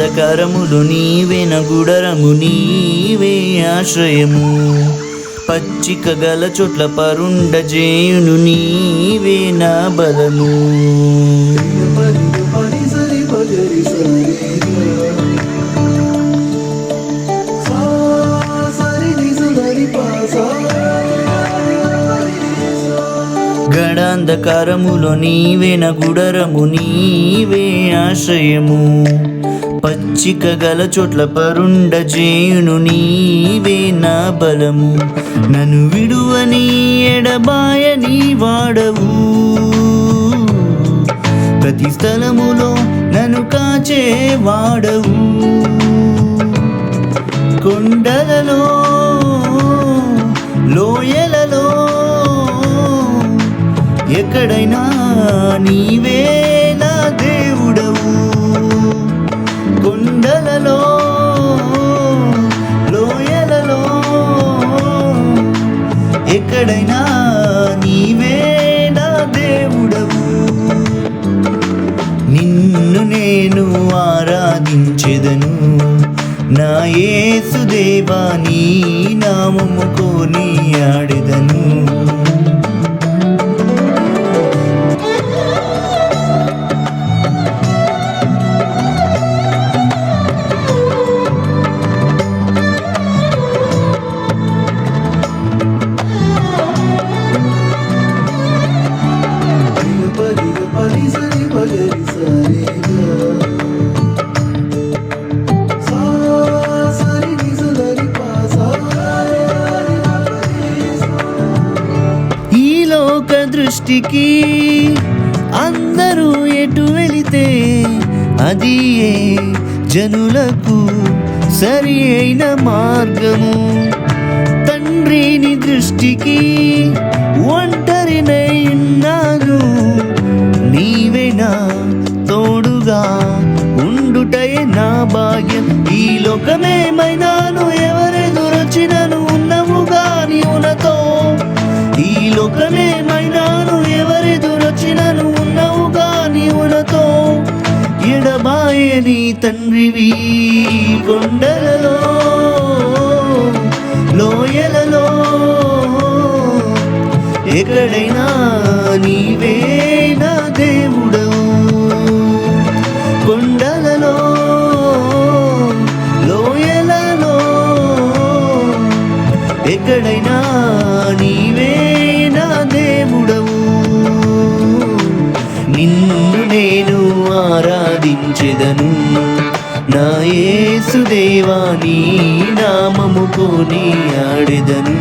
గడాంధకారములు నీవే నా గుడరము, నీవే ఆశ్రయము. పచ్చిక గల చోట్ల పరుండ జేయును, నీవే నా బలము. గడాంధకారములో నీవే నా గుడరము, నీవే ఆశ్రయము. పచ్చిక గల చోట్ల పరుండ జేయును, నీవే నా బలము. నన్ను విడువని ఎడబాయని వాడవు, ప్రతి స్థలములో నన్ను కాచే వాడవు. కొండలలో లోయలలో ఎక్కడైనా నీవే నా దేవుడవు. కొండలలో లోయలలో ఎక్కడైనా నీవే నా దేవుడవు. నిన్ను నేను ఆరాధించెదను, నా యేసుదేవా నీ నామము కొనియాడెదను. దృష్టికి అందరూ ఎటు వెళితే అది జనులకు సరి అయిన మార్గము. తండ్రిని దృష్టికి ఒంటరినై ఉన్నాను, నీవే నా తోడుగా ఉండుటయే నా భాగ్యం. ఈ లోకమేమైనాను ఎవరెదురొచ్చినను ఉన్నవుగా నీవునతో. ఈ లోకమేమైనాను ఎవరెదురొచ్చినను ఉన్నవుగా నీవునతో. ఎడబాయని తండ్రివి కొండలలో లోయలలో ఎక్కడైనా నీవే నా దేవుడవు. కొండలలో లోయలలో ఎక్కడైనా నీవే నా దేవుడవు. నిన్ను నేను ఆరాధించెదను, నా యేసుదేవా నీ నామము కొనియాడెదను.